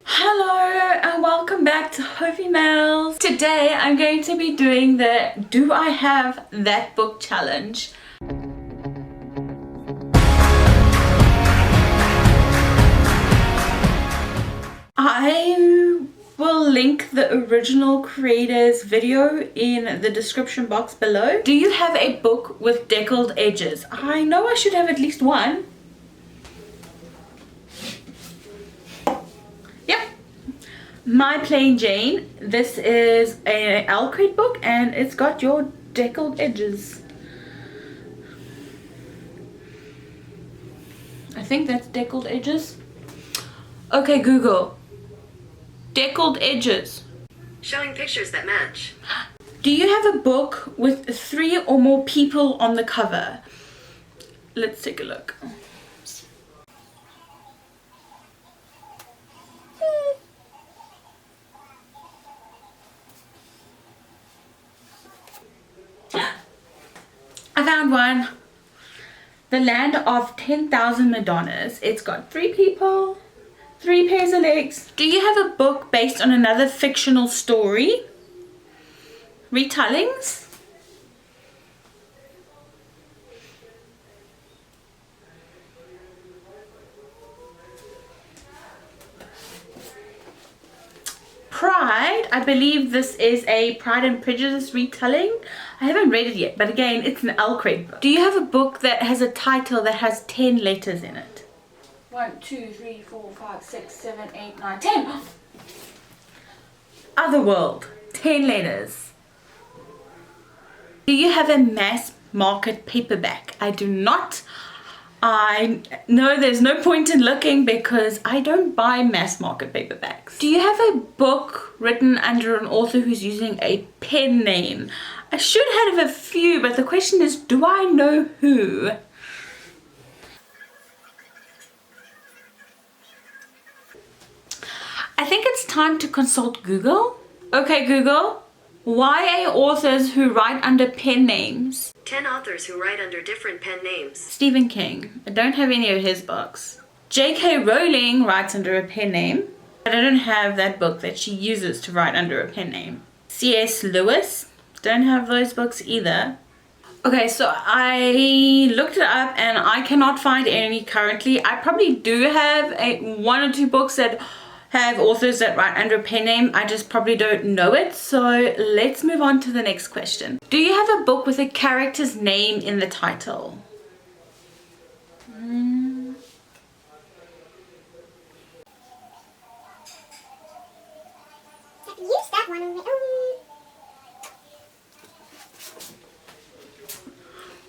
Hello and welcome back to Hopey Mails. Today I'm going to be doing the Do I Have That Book challenge. I will link the original creator's video in the description box below. Do you have a book with deckled edges? I know I should have at least one. My Plain Jane. This is a Alcrate book and it's got your deckled edges. I think that's deckled edges. Okay, Google. Deckled edges. Showing pictures that match. Do you have a book with 3 or more people on the cover? Let's take a look. I found one. The Land of 10,000 Madonnas. It's got 3 people, 3 pairs of legs. Do you have a book based on another fictional story? Retellings? Pride, I believe this is a Pride and Prejudice retelling. I haven't read it yet, but again, it's an Alcrate book. Do you have a book that has a title that has 10 letters in it? 1, 2, 3, 4, 5, 6, 7, 8, 9, 10. Otherworld, 10 letters. Do you have a mass market paperback? I do not. I know there's no point in looking because I don't buy mass market paperbacks. Do you have a book written under an author who's using a pen name? I should have a few, but the question is, do I know who? I think it's time to consult Google. Okay, Google, YA authors who write under pen names. 10 authors who write under different pen names. Stephen King. I don't have any of his books. J.K. Rowling writes under a pen name, but I don't have that book that she uses to write under a pen name. C.S. Lewis. Don't have those books either. Okay, so I looked it up and I cannot find any currently. I probably do have 1 or 2 books that have authors that write under a pen name. I just probably don't know it. So let's move on to the next question. Do you have a book with a character's name in the title? Use that one on my own.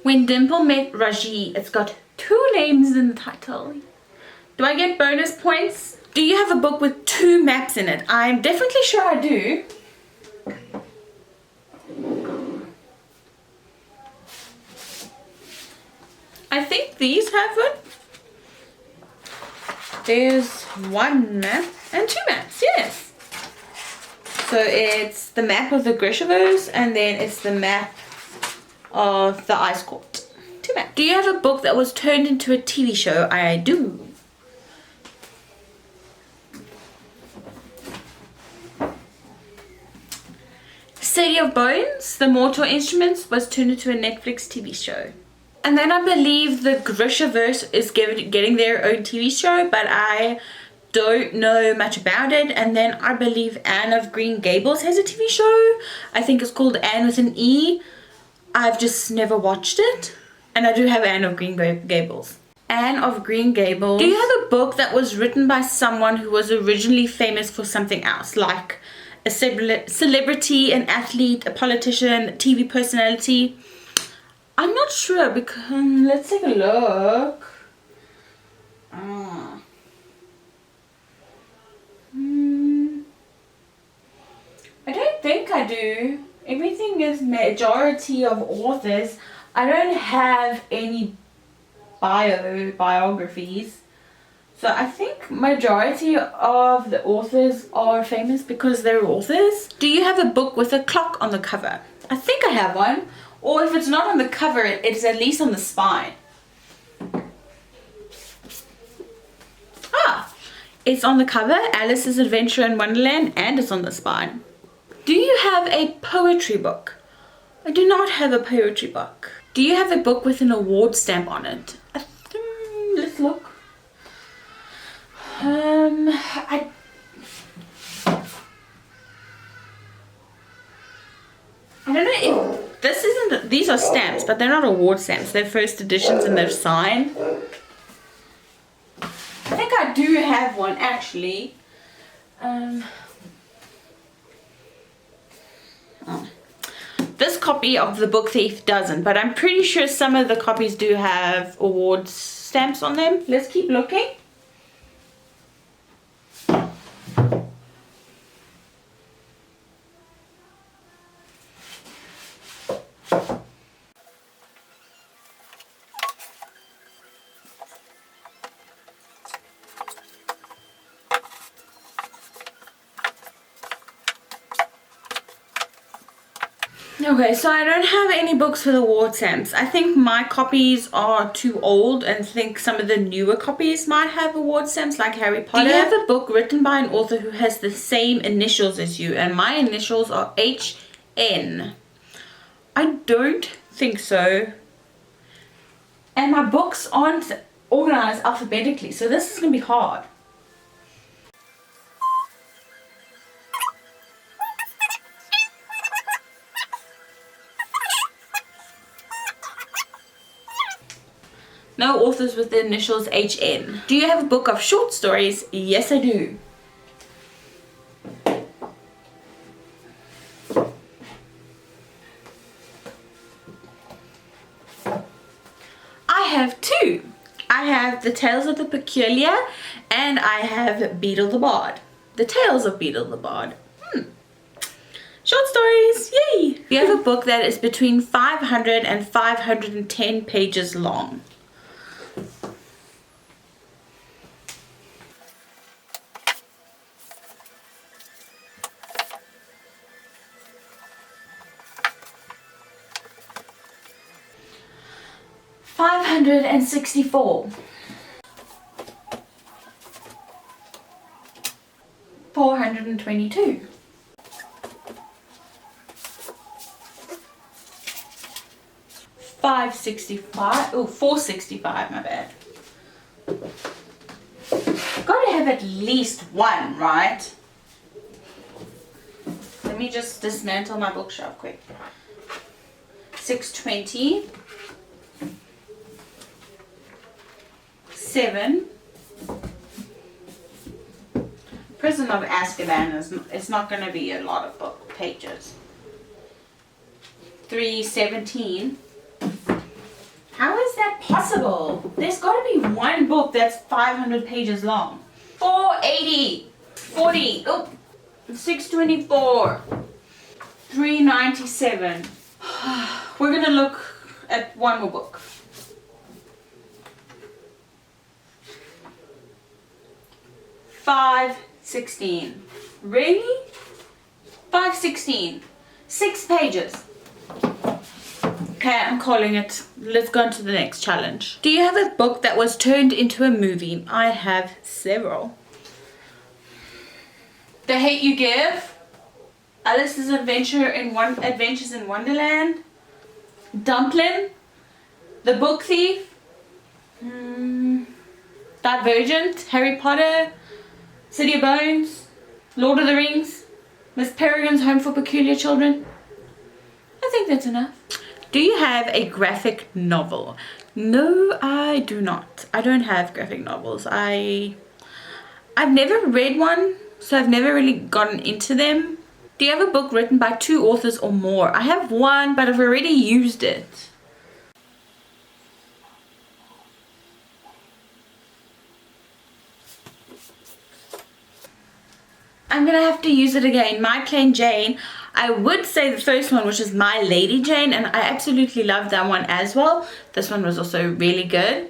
When Dimple Met Raji, it's got 2 names in the title. Do I get bonus points? Do you have a book with 2 maps in it? I'm definitely sure I do. I think these have it. There's 1 map and 2 maps, yes. So it's the map of the Grishaverse and then it's the map of the Ice Court. 2 maps. Do you have a book that was turned into a TV show? I do. City of Bones, The Mortal Instruments was turned into a Netflix TV show. And then I believe the Grishaverse is getting their own TV show, but I don't know much about it. And then I believe Anne of Green Gables has a TV show. I think it's called Anne with an E. I've just never watched it. And I do have Anne of Green Gables. Anne of Green Gables. Do you have a book that was written by someone who was originally famous for something else? Like a celebrity, an athlete, a politician, TV personality? I'm not sure because let's take a look. I don't think I do. Everything is majority of authors. I don't have any biographies. So I think majority of the authors are famous because they're authors. Do you have a book with a clock on the cover? I think I have one. Or if it's not on the cover, it is at least on the spine. It's on the cover, Alice's Adventure in Wonderland, and it's on the spine. Do you have a poetry book? I do not have a poetry book. Do you have a book with an award stamp on it? Let's look. I don't know if this isn't. These are stamps, but they're not award stamps. They're first editions and they're signed. I think I do have one actually. This copy of The Book Thief doesn't, but I'm pretty sure some of the copies do have award stamps on them. Let's keep looking. Okay, so I don't have any books with award stamps. I think my copies are too old and think some of the newer copies might have award stamps like Harry Potter. Do you have a book written by an author who has the same initials as you? And my initials are HN. I don't think so. And my books aren't organized alphabetically, so this is going to be hard. No authors with the initials HN. Do you have a book of short stories? Yes, I do. I have two. I have The Tales of the Peculiar and I have Beedle the Bard. The Tales of Beedle the Bard. Short stories, yay! You have a book that is between 500 and 510 pages long. $564. 422. 565. Oh, 465, my bad. Gotta have at least one, right? Let me just dismantle my bookshelf quick. 620. 7. Prison of Azkaban it's not going to be a lot of book pages. 317. How is that possible? There's got to be one book that's 500 pages long. 480. 40. Oh, 624. 397. We're going to look at one more book. 516. Really? 516. 6 pages. Okay, I'm calling it. Let's go on to the next challenge. Do you have a book that was turned into a movie? I have several. The Hate You Give. Alice's Adventures in Wonderland. Dumplin'. The Book Thief. Divergent. Harry Potter. City of Bones, Lord of the Rings, Miss Peregrine's Home for Peculiar Children. I think that's enough. Do you have a graphic novel? No, I do not. I don't have graphic novels. I've never read one, so I've never really gotten into them. Do you have a book written by 2 authors or more? I have one, but I've already used it. I'm gonna have to use it again. My Plain Jane. I would say the first one, which is My Lady Jane, and I absolutely love that one as well. This one was also really good.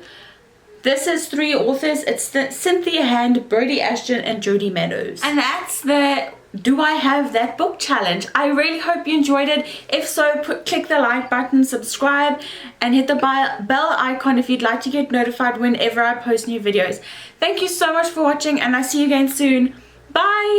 This is 3 authors. It's Cynthia Hand, Brody Ashton, and Jodie Meadows. And that's the do I have that book challenge? I really hope you enjoyed it. If so, click the like button, subscribe, and hit the bell icon if you'd like to get notified whenever I post new videos. Thank you so much for watching, and I'll see you again soon. Bye!